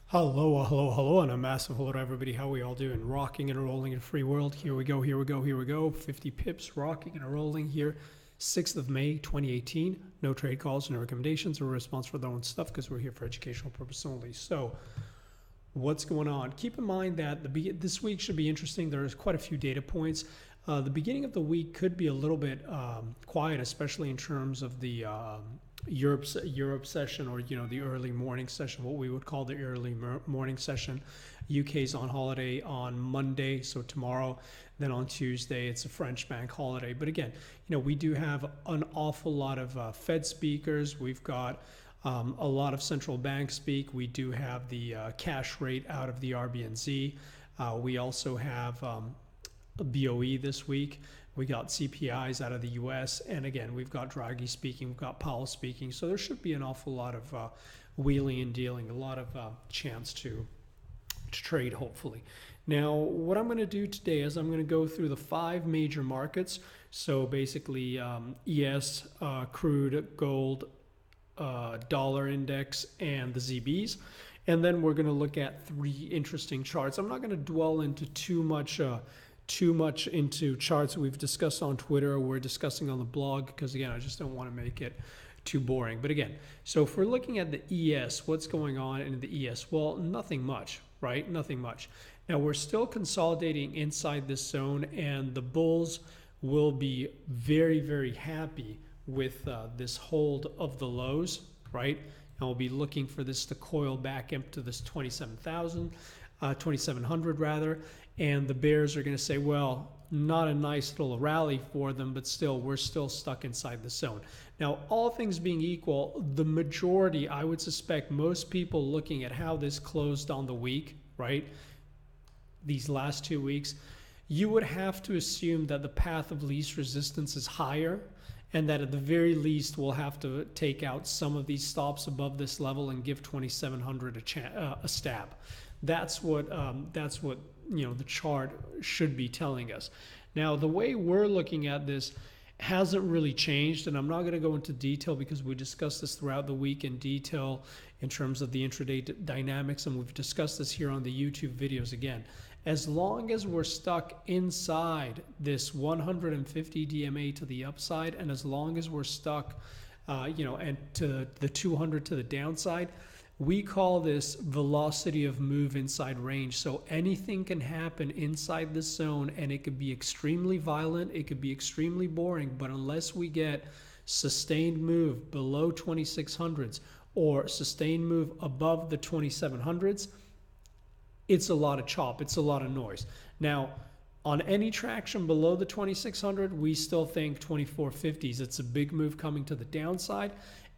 Hello, and a massive hello to everybody. How we all doing? Rocking and rolling in free world. Here we go. 50 pips, rocking and rolling here. 6th of May, 2018. No trade calls, no recommendations, or response for their own stuff because we're here for educational purpose only. So, what's going on? Keep in mind that this week should be interesting. There's quite a few data points. The beginning of the week could be a little bit quiet, especially in terms of the Europe session, or the early morning session, what we would call the early morning session. UK's on holiday on Monday, so tomorrow. Then on Tuesday, it's a French bank holiday. But again, we do have an awful lot of Fed speakers. We've got a lot of central banks speak. We do have the cash rate out of the RBNZ. We also have BOE this week. We got CPIs out of the US. And again, we've got Draghi speaking, we've got Powell speaking. So there should be an awful lot of wheeling and dealing, a lot of chance to trade, hopefully. Now, what I'm going to do today is I'm going to go through the 5 major markets. So basically ES, crude, gold, dollar index, and the ZBs. And then we're going to look at 3 interesting charts. I'm not going to dwell into too much into charts we've discussed on Twitter or we're discussing on the blog, because again, I just don't want to make it too boring. But again, so if we're looking at the ES, what's going on in the ES? Well, nothing much, right? Nothing much. Now we're still consolidating inside this zone, and the bulls will be very, very happy with this hold of the lows, right? And we'll be looking for this to coil back into this 2700 rather. And the bears are going to say, well, not a nice little rally for them, but still, we're still stuck inside the zone. Now, all things being equal, the majority, I would suspect most people looking at how this closed on the week, right? These last 2 weeks, you would have to assume that the path of least resistance is higher, and that at the very least we'll have to take out some of these stops above this level and give 2700 a stab. That's what the chart should be telling us. Now, the way we're looking at this hasn't really changed, and I'm not going to go into detail because we discussed this throughout the week in detail in terms of the intraday dynamics, and we've discussed this here on the YouTube videos again. As long as we're stuck inside this 150 DMA to the upside, and as long as we're stuck, and to the 200 to the downside, we call this velocity of move inside range. So anything can happen inside this zone, and it could be extremely violent, it could be extremely boring, but unless we get sustained move below 2600s or sustained move above the 2700s, it's a lot of chop, it's a lot of noise. Now, on any traction below the 2600, we still think 2450s. It's a big move coming to the downside.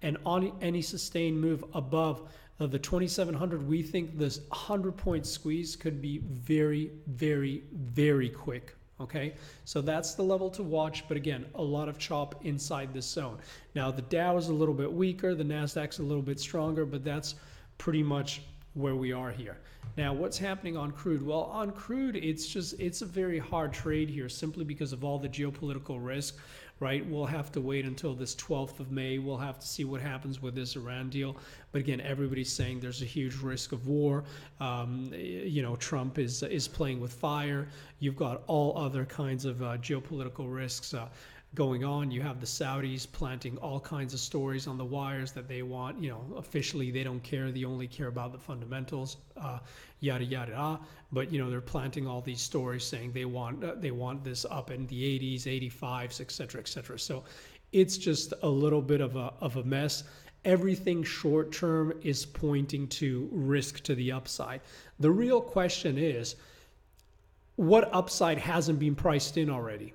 And on any sustained move above the 2700, we think this 100-point squeeze could be very, very, very quick. Okay, so that's the level to watch. But again, a lot of chop inside this zone. It's the Dow is a little bit weaker, the Nasdaq's a little bit stronger, but that's pretty much where we are here. Now, what's happening on crude? Well, on crude, it's a very hard trade here simply because of all the geopolitical risk, right? We'll have to wait until this 12th of May. We'll have to see what happens with this Iran deal. But again, everybody's saying there's a huge risk of war. Trump is playing with fire. You've got all other kinds of geopolitical risks going on. You have the Saudis planting all kinds of stories on the wires that they want, officially they don't care, they only care about the fundamentals, yada yada. But they're planting all these stories saying they want this up in the 80s, 85s, etc., etc. So it's just a little bit of a mess. Everything short term is pointing to risk to the upside. The real question is, what upside hasn't been priced in already?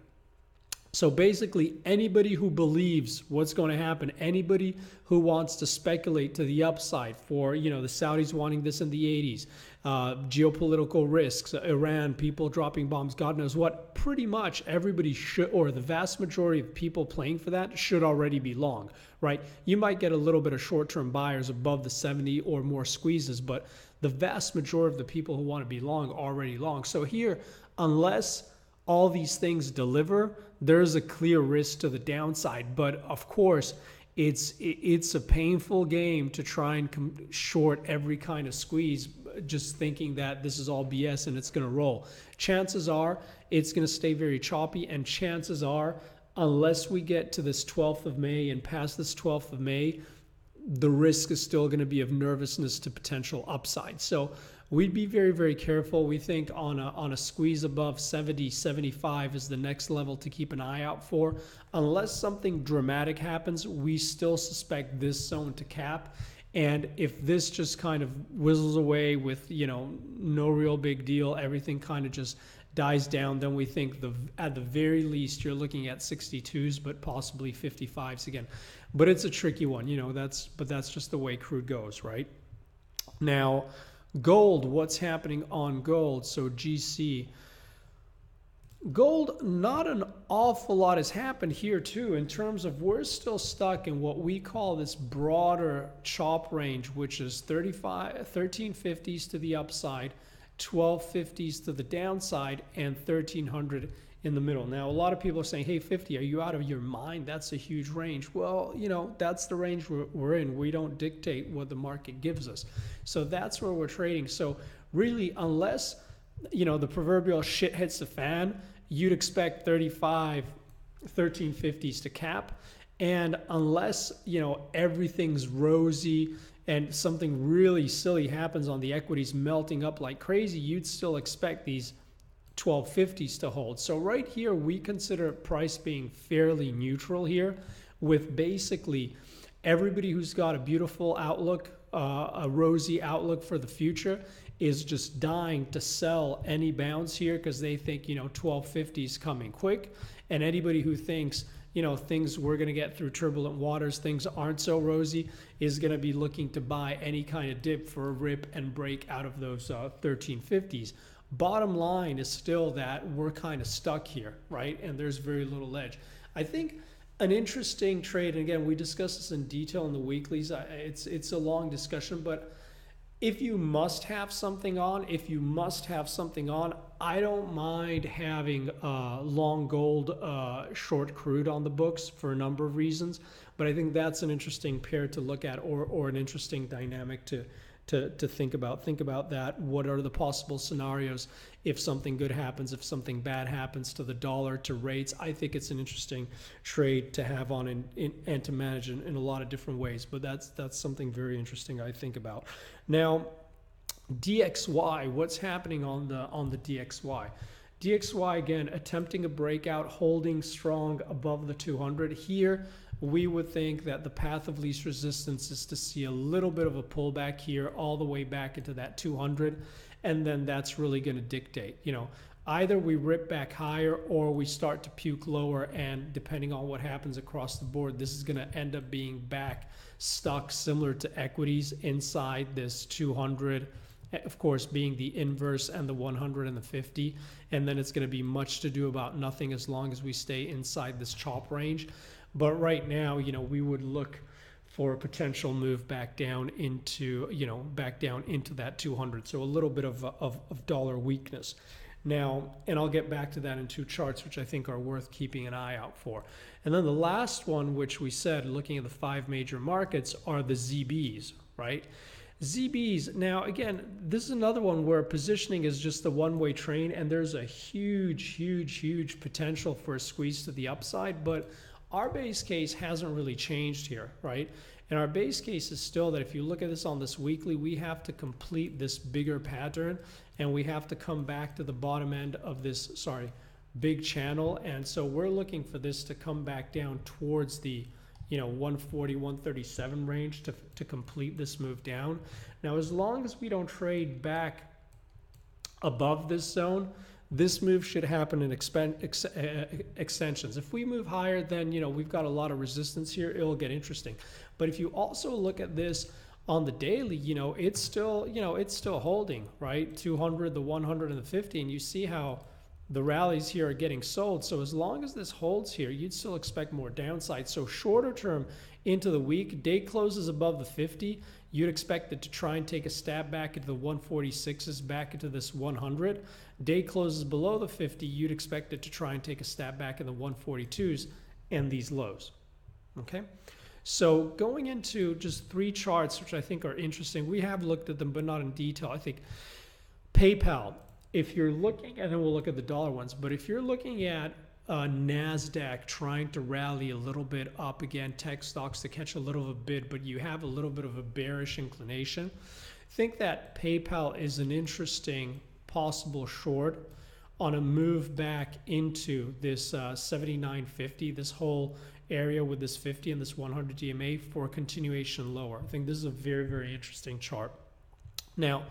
So basically, anybody who believes what's going to happen, anybody who wants to speculate to the upside for, the Saudis wanting this in the 80s, geopolitical risks, Iran, people dropping bombs, God knows what, pretty much everybody should, or the vast majority of people playing for that should already be long, right? You might get a little bit of short-term buyers above the 70 or more squeezes, but the vast majority of the people who want to be long are already long. So here, unless all these things deliver, there's a clear risk to the downside. But of course, it's a painful game to try and short every kind of squeeze, just thinking that this is all BS and it's going to roll. Chances are it's going to stay very choppy, and chances are, unless we get to this 12th of May and past this 12th of May, the risk is still going to be of nervousness to potential upside. So we'd be very, very careful. We think on a squeeze above 70, 75 is the next level to keep an eye out for. Unless something dramatic happens, we still suspect this zone to cap. And if this just kind of whizzles away with, no real big deal, everything kind of just dies down, then we think at the very least you're looking at 62s, but possibly 55s again. But it's a tricky one, that's just the way crude goes, right? Now, gold, what's happening on gold? So GC. Gold, not an awful lot has happened here too, in terms of we're still stuck in what we call this broader chop range, which is 1350s to the upside, 1250s to the downside, and 1300 in the middle. Now, a lot of people are saying, hey, 50, are you out of your mind? That's a huge range. Well, that's the range we're in. We don't dictate what the market gives us. So that's where we're trading. So really, unless, the proverbial shit hits the fan, you'd expect 1350s to cap. And unless, everything's rosy and something really silly happens on the equities melting up like crazy, you'd still expect these 1250s to hold. So right here, we consider price being fairly neutral here, with basically everybody who's got a beautiful outlook, a rosy outlook for the future, is just dying to sell any bounce here because they think, 1250s coming quick. And anybody who thinks, things we're going to get through turbulent waters, things aren't so rosy, is going to be looking to buy any kind of dip for a rip and break out of those 1350s. Bottom line is still that we're kind of stuck here, right? And there's very little edge. I think an interesting trade, and again, we discussed this in detail in the weeklies. It's a long discussion, but if you must have something on, I don't mind having long gold, short crude on the books for a number of reasons. But I think that's an interesting pair to look at, or an interesting dynamic to think about. Think about that. What are the possible scenarios if something good happens, if something bad happens to the dollar, to rates? I think it's an interesting trade to have on and to manage in a lot of different ways. But that's something very interesting I think about. Now, DXY, what's happening on the DXY? DXY, again, attempting a breakout, holding strong above the 200. Here, we would think that the path of least resistance is to see a little bit of a pullback here all the way back into that 200. And then that's really going to dictate, either we rip back higher or we start to puke lower. And depending on what happens across the board, this is going to end up being back stuck similar to equities inside this 200. Of course, being the inverse and the 100 and the 50. And then it's going to be much to do about nothing as long as we stay inside this chop range. But right now, we would look for a potential move back down into, that 200. So a little bit of dollar weakness. Now, and I'll get back to that in two charts, which I think are worth keeping an eye out for. And then the last one, which we said, looking at the 5 major markets, are the ZBs, right? ZBs, now again, this is another one where positioning is just a one-way train, and there's a huge potential for a squeeze to the upside, but our base case hasn't really changed here, right? And our base case is still that if you look at this on this weekly, we have to complete this bigger pattern, and we have to come back to the bottom end of this, big channel. And so we're looking for this to come back down towards the 140, 137 range to complete this move down. Now, as long as we don't trade back above this zone, this move should happen in extensions. If we move higher, then we've got a lot of resistance here. It'll get interesting. But if you also look at this on the daily, it's still holding, right? 200, the 100, and the 50, and you see how the rallies here are getting sold. So as long as this holds here, you'd still expect more downside. So shorter term into the week, day closes above the 50, you'd expect it to try and take a stab back into the 146s, back into this 100. Day closes below the 50, you'd expect it to try and take a stab back in the 142s and these lows. Okay, So going into just three charts, which I think are interesting, we have looked at them, but not in detail. I think PayPal, if you're looking, and then we'll look at the dollar ones, but if you're looking at NASDAQ trying to rally a little bit up again, tech stocks to catch a little of a bid, but you have a little bit of a bearish inclination, I think that PayPal is an interesting possible short on a move back into this 79.50, this whole area with this 50 and this 100 DMA for a continuation lower. I think this is a very, very interesting chart. Now,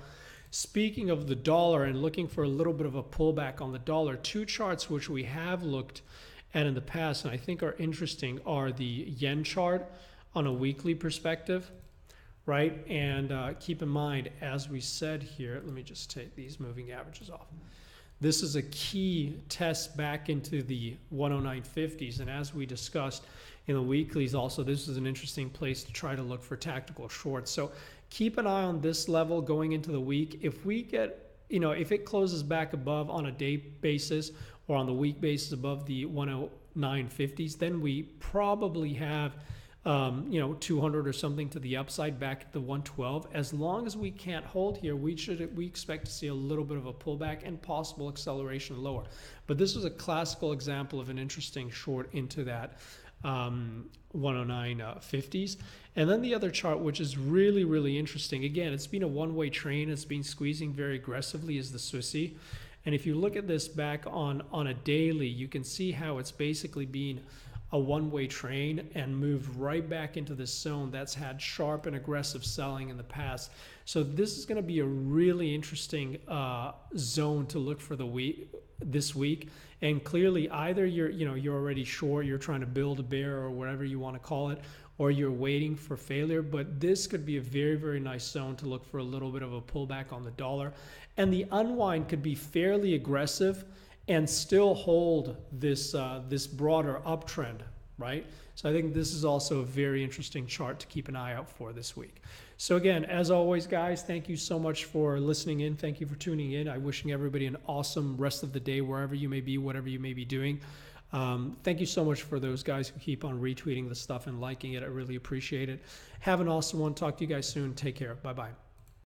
speaking of the dollar and looking for a little bit of a pullback on the dollar, two charts which we have looked at in the past and I think are interesting are the yen chart on a weekly perspective, right? And keep in mind, as we said here, let me just take these moving averages off. This is a key test back into the 109.50s, and as we discussed in the weeklies also, this is an interesting place to try to look for tactical shorts. So keep an eye on this level going into the week. If we get, if it closes back above on a day basis or on the week basis above the 109.50s, then we probably have 200 or something to the upside back at the 112. As long as we can't hold here, we expect to see a little bit of a pullback and possible acceleration lower. But this was a classical example of an interesting short into that 109.50s. And then the other chart, which is really, really interesting. Again, it's been a one-way train. It's been squeezing very aggressively, is the Swissy. And if you look at this back on a daily, you can see how it's basically been a one-way train and moved right back into this zone that's had sharp and aggressive selling in the past. So this is going to be a really interesting zone to look for this week. And clearly, either you're already short, you're trying to build a bear or whatever you want to call it, or you're waiting for failure. But this could be a very, very nice zone to look for a little bit of a pullback on the dollar. And the unwind could be fairly aggressive and still hold this this broader uptrend, right? So I think this is also a very interesting chart to keep an eye out for this week. So again, as always, guys, thank you so much for listening in. Thank you for tuning in. I'm wishing everybody an awesome rest of the day, wherever you may be, whatever you may be doing. Thank you so much for those guys who keep on retweeting the stuff and liking it. I really appreciate it. Have an awesome one. Talk to you guys soon. Take care. Bye-bye.